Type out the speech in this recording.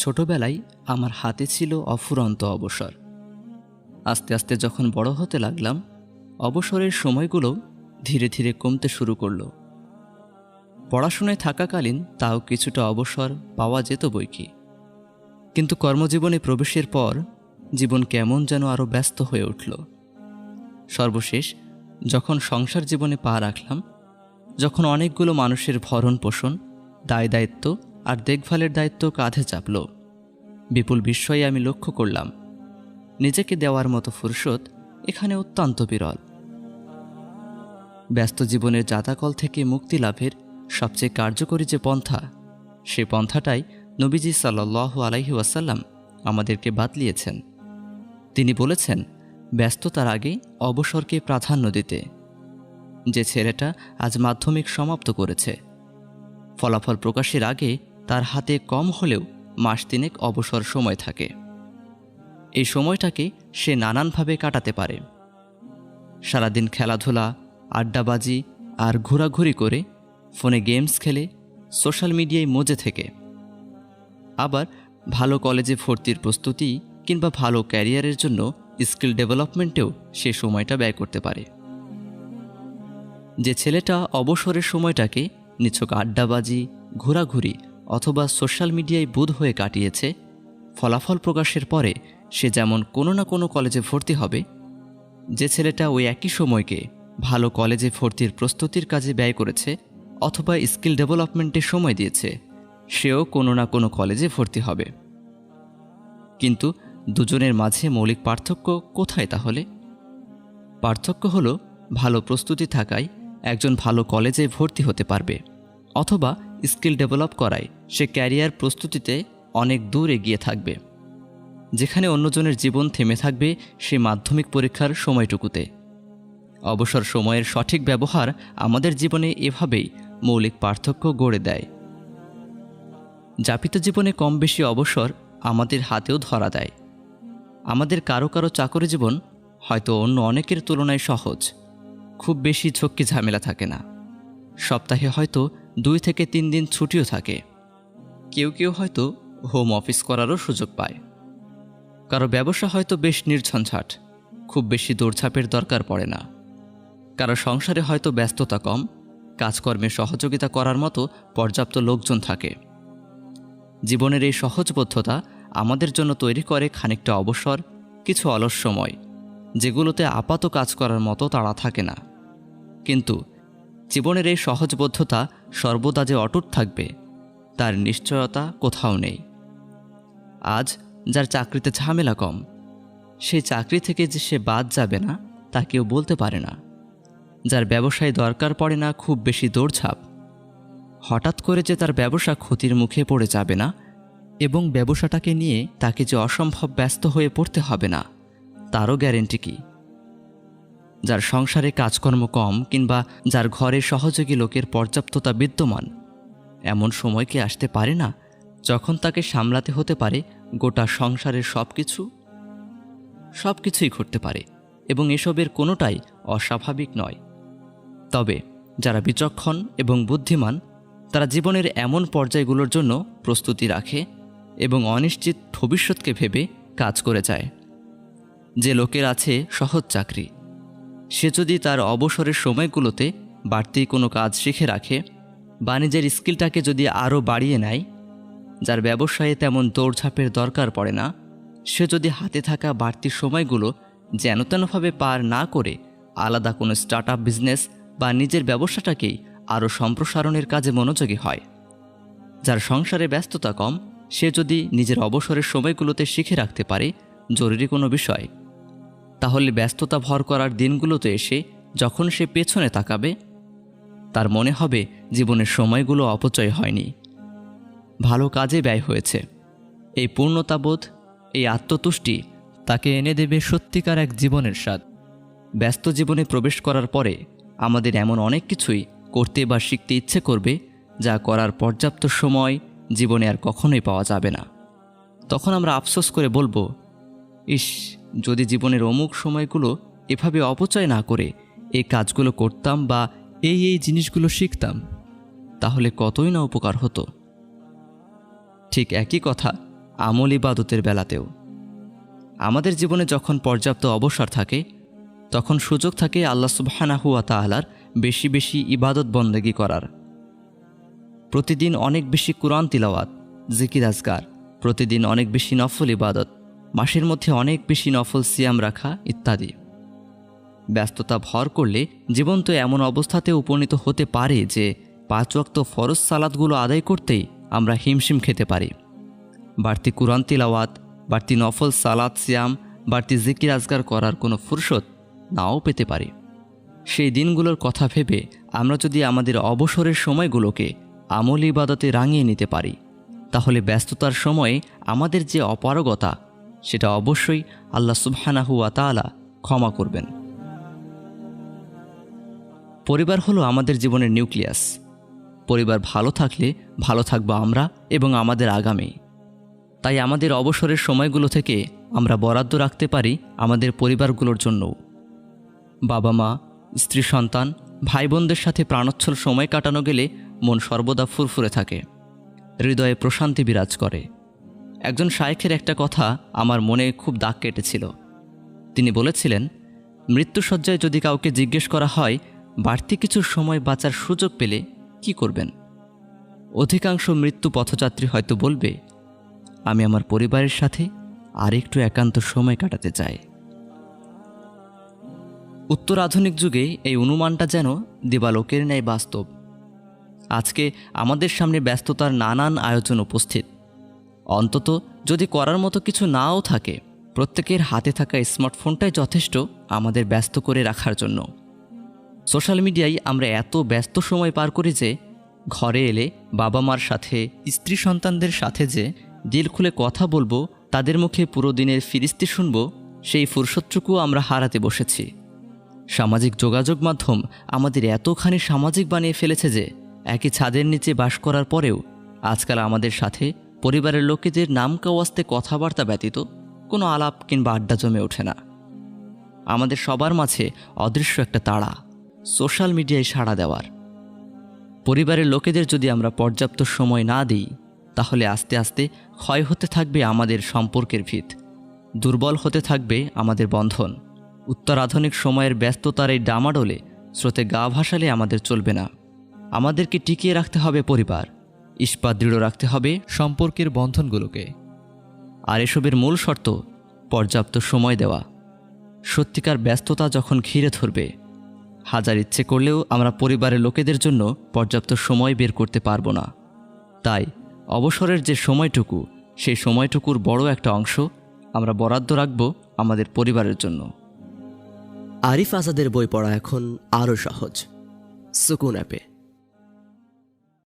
ছোটবেলায় আমার হাতে ছিল অফুরন্ত অবসর। আস্তে আস্তে যখন বড় হতে লাগলাম, অবসরের সময়গুলো ধীরে ধীরে কমতে শুরু করলো। পড়াশোনায় থাকাকালীন তাও কিছুটা অবসর পাওয়া যেত বইকি, কিন্তু কর্মজীবনে প্রবেশের পর জীবন কেমন যেন আরও ব্যস্ত হয়ে উঠল। সর্বশেষ যখন সংসার জীবনে পা রাখলাম, যখন অনেকগুলো মানুষের ভরণ পোষণ, দায় দায়িত্ব আর দেখভালের দায়িত্ব কাঁধে চাপল, বিপুল বিস্ময়ে আমি লক্ষ্য করলাম নিজেকে দেওয়ার মতো ফুরসত এখানে অত্যন্ত বিরল। ব্যস্ত জীবনের জাতাকল থেকে মুক্তি লাভের সবচেয়ে কার্যকরী যে পন্থা, সে পন্থাটাই নবীজি সাল্লাল্লাহু আলাইহি ওয়াসাল্লাম আমাদেরকে বাতলিয়েছেন। তিনি বলেছেন, ব্যস্ততার আগে অবসরকে প্রাধান্য দিতে। যে ছেলেটা আজ মাধ্যমিক সমাপ্ত করেছে, ফলাফল প্রকাশের আগে তার হাতে কম হলেও মাস তিনেক অবসর সময় থাকে। এই সময়টাকে সে নানানভাবে কাটাতে পারে। সারাদিন খেলাধুলা, আড্ডাবাজি আর ঘোরাঘুরি করে, ফোনে গেমস খেলে, সোশ্যাল মিডিয়ায় মজে থেকে, আবার ভালো কলেজে ভর্তির প্রস্তুতি কিংবা ভালো ক্যারিয়ারের জন্য স্কিল ডেভেলপমেন্টেও সে সময়টা ব্যয় করতে পারে। যে ছেলেটা অবসরের সময়টাকে নিছক আড্ডাবাজি, ঘোরাঘুরি অথবা সোশ্যাল মিডিয়ায় বুঁদ হয়ে কাটিয়েছে, ফলাফল প্রকাশের পরে সে যেমন কোনো না কোনো কলেজে ভর্তি হবে। যে ছেলেটা ওই একই সময়কে ভালো কলেজে ভর্তির প্রস্তুতির কাজে ব্যয় করেছে অথবা স্কিল ডেভেলপমেন্টে সময় দিয়েছে, সেও কোনো না কোনো কলেজে ভর্তি হবে। কিন্তু দুজনের মাঝে মৌলিক পার্থক্য কোথায় তাহলে? পার্থক্য হলো, ভালো প্রস্তুতি থাকায় একজন ভালো কলেজে ভর্তি হতে পারবে, অথবা স্কিল ডেভেলপ করায় সে ক্যারিয়ার প্রস্তুতিতে অনেক দূর এগিয়ে থাকবে। যেখানে অন্যজনের জীবন থেমে থাকবে সে মাধ্যমিক পরীক্ষার সময়টুকুতে। অবসর সময়ের সঠিক ব্যবহার আমাদের জীবনে এভাবেই মৌলিক পার্থক্য গড়ে দেয়। যাপিত জীবনে কম বেশি অবসর আমাদের হাতেও ধরা দেয়। আমাদের কারো কারো চাকরি জীবন হয়তো অন্য অনেকের তুলনায় সহজ, খুব বেশি ঝক্কি ঝামেলা থাকে না। সপ্তাহে হয়তো 2 থেকে 3 দিন ছুটিও থাকে। কেউ কেউ হয়তো হোম অফিস করারও সুযোগ পায়। কারো ব্যবসা হয়তো বেশ নির্ঝঞ্ঝাট, খুব বেশি দৌড়ঝাঁপের দরকার পড়ে না। কারো সংসারে হয়তো ব্যস্ততা কম, কাজকর্মে সহযোগিতা করার মতো পর্যাপ্ত লোকজন থাকে। জীবনের এই সহজবোধ্যতা আমাদের জন্য তৈরি করে খানিকটা অবসর, কিছু অলস সময়, যেগুলোতে আপাত কাজ করার মতো তাড়া থাকে না। কিন্তু জীবনের এই সহজবোধ্যতা সর্বদা যে অটুট থাকবে, তার নিশ্চয়তা কোথাও নেই। আজ যার চাকরিতে ঝামেলা কম, সেই চাকরি থেকে যে সে বাদ যাবে না তা কেউ বলতে পারে না। যার ব্যবসায় দরকার পড়ে না খুব বেশি দৌড়ঝাঁপ, হঠাৎ করে যে তার ব্যবসা ক্ষতির মুখে পড়ে যাবে না এবং ব্যবসাটাকে নিয়ে তাকে যে অসম্ভব ব্যস্ত হয়ে পড়তে হবে না, তারও গ্যারেন্টি কি? যার সংসারে কাজকর্ম কম কিংবা যার ঘরে সহযোগী লোকের পর্যাপ্ততা বিদ্যমান, এমন সময় কি আসতে পারে না যখন তাকে সামলাতে হতে পারে গোটা সংসারের সবকিছুই ঘটতে পারে এবং এসবের কোনোটাই অস্বাভাবিক নয়। তবে যারা বিচক্ষণ এবং বুদ্ধিমান, তারা জীবনের এমন পর্যায়গুলোর জন্য প্রস্তুতি রাখে এবং অনিশ্চিত ভবিষ্যৎকে ভেবে কাজ করে যায়। যে লোকের আছে সহজ চাকরি, সে যদি তার অবসরের সময়গুলোতে বাড়তি কোনো কাজ শিখে রাখে বা নিজের স্কিলটাকে যদি আরও বাড়িয়ে নেয়, যার ব্যবসায়ে তেমন দৌড়ঝাঁপের দরকার পড়ে না, সে যদি হাতে থাকা বাড়তি সময়গুলো যেনতেনভাবে পার না করে আলাদা কোনো স্টার্ট আপ বিজনেস বা নিজের ব্যবসাটাকেই আরও সম্প্রসারণের কাজে মনোযোগী হয়, যার সংসারে ব্যস্ততা কম, সে যদি নিজের অবসরের সময়গুলোতে শিখে রাখতে পারে জরুরি কোনো বিষয়, তাহলে ব্যস্ততা ভর করার দিনগুলোতে এসে যখন সে পেছনে তাকাবে, তার মনে হবে জীবনের সময়গুলো অপচয় হয়নি, ভালো কাজে ব্যয় হয়েছে। এই পূর্ণতাবোধ, এই আত্মতুষ্টি তাকে এনে দেবে সত্যিকার এক জীবনের স্বাদ। ব্যস্ত জীবনে প্রবেশ করার পরে আমাদের এমন অনেক কিছুই করতে বা শিখতে ইচ্ছে করবে, যা করার পর্যাপ্ত সময় জীবনে আর কখনোই পাওয়া যাবে না। তখন আমরা আফসোস করে বলবো, ইস, যদি জীবনের অমুক সময়গুলো এভাবে অপচয় না করে এই কাজগুলো করতাম বা এই জিনিসগুলো শিখতাম, তাহলে কতই না উপকার হতো। ঠিক একই কথা আমল ইবাদতের বেলাতেও। আমাদের জীবনে যখন পর্যাপ্ত অবসর থাকে তখন সুযোগ থাকে আল্লাহ সুবহানাহু ওয়া তাআলার বেশি বেশি ইবাদত বন্দেগী করার। প্রতিদিন অনেক বেশি কুরআন তিলাওয়াত, জিকির আজকার, প্রতিদিন অনেক বেশি নফল ইবাদত, মাসের মধ্যে অনেক বেশি নফল সিয়াম রাখা ইত্যাদি। ব্যস্ততা ভর করলে জীবন তো এমন অবস্থাতে উপনীত হতে পারে যে 5 ওয়াক্ত ফরজ সালাতগুলো আদায় করতেই আমরা হিমশিম খেতে পারি। বাড়তি কুরআন তিলাওয়াত, বাড়তি নফল সালাত সিয়াম, বাড়তি জিকির আজকার করার কোনো ফুরসত নাও পেতে পারি। সেই দিনগুলোর কথা ভেবে আমরা যদি আমাদের অবসরের সময়গুলোকে আমল ইবাদতে রাঙিয়ে নিতে পারি তাহলে ব্যস্ততার সময়ে আমাদের যে অপারগতা সেটা অবশ্যই আল্লাহ সুবহানাহু ওয়া তাআলা ক্ষমা করবেন। পরিবার হলো আমাদের জীবনের নিউক্লিয়াস। পরিবার ভালো থাকলে ভালো থাকবো আমরা এবং আমাদের আগামী। তাই আমাদের অবসরের সময়গুলো থেকে আমরা বরাদ্দ রাখতে পারি আমাদের পরিবারগুলোর জন্যও। বাবা মা, স্ত্রী সন্তান, ভাই বোনদের সাথে প্রাণোচ্ছল সময় কাটানো গেলে মন সর্বদা ফুরফুরে থাকে, হৃদয়ে প্রশান্তি বিরাজ করে। একজন শায়েখের একটা কথা আমার মনে খুব দাগ কেটেছিল। তিনি বলেছিলেন, মৃত্যুশয্যায় যদি কাউকে জিজ্ঞেস করা হয় বাড়তি কিছু সময় বাঁচার সুযোগ পেলে কি করবেন, অধিকাংশ মৃত্যু পথযাত্রী হয়তো বলবে, আমি আমার পরিবারের সাথে আরেকটু একান্ত সময় কাটাতে চাই। উত্তর আধুনিক যুগে এই অনুমানটা যেন দিবালোকের ন্যায় বাস্তব। আজকে আমাদের সামনে ব্যস্ততার নানান আয়োজন উপস্থিত। অন্তত যদি করার মতো কিছু নাও থাকে, প্রত্যেকের হাতে থাকা স্মার্টফোনটাই যথেষ্ট আমাদের ব্যস্ত করে রাখার জন্য। সোশ্যাল মিডিয়ায় আমরা এত ব্যস্ত সময় পার করি যে ঘরে এলে বাবা মার সাথে, স্ত্রী সন্তানদের সাথে যে দিল খুলে কথা বলবো, তাদের মুখে পুরো দিনের ফিরিস্তি শুনবো, সেই ফুরসতটুকু আমরা হারাতে বসেছি। সামাজিক যোগাযোগ মাধ্যম আমাদের এতখানি সামাজিক বানিয়ে ফেলেছে যে একই ছাদের নিচে বাস করার পরেও আজকাল আমাদের সাথে পরিবারের লোকেদের নাম কাওয়াস্তে কথাবার্তা ব্যতীত কোনো আলাপ কিংবা আড্ডা জমে ওঠে না। আমাদের সবার মাঝে অদৃশ্য একটা তাড়া সোশ্যাল মিডিয়ায় সাড়া দেওয়ার। পরিবারের লোকেদের যদি আমরা পর্যাপ্ত সময় না দিই তাহলে আস্তে আস্তে ক্ষয় হতে থাকবে আমাদের সম্পর্কের ভিত, দুর্বল হতে থাকবে আমাদের বন্ধন। উত্তর আধুনিক সময়ের ব্যস্ততার এই ডামাডোলে স্রোতে গা ভাসালে আমাদের চলবে না। আমাদেরকে টিকিয়ে রাখতে হবে পরিবার, ইস্পাত দৃঢ় রাখতে হবে সম্পর্কের বন্ধনগুলোকে। আর এসবের মূল শর্ত পর্যাপ্ত সময় দেওয়া। সত্যিকার ব্যস্ততা যখন ঘিরে ধরবে, হাজার ইচ্ছে করলেও আমরা পরিবারের লোকেদের জন্য পর্যাপ্ত সময় বের করতে পারবো না। তাই অবসরের যে সময়টুকু, সেই সময়টুকুর বড় একটা অংশ আমরা বরাদ্দ রাখব আমাদের পরিবারের জন্য। আরিফ আজাদের বই পড়া এখন আরও সহজ সুকুন অ্যাপে।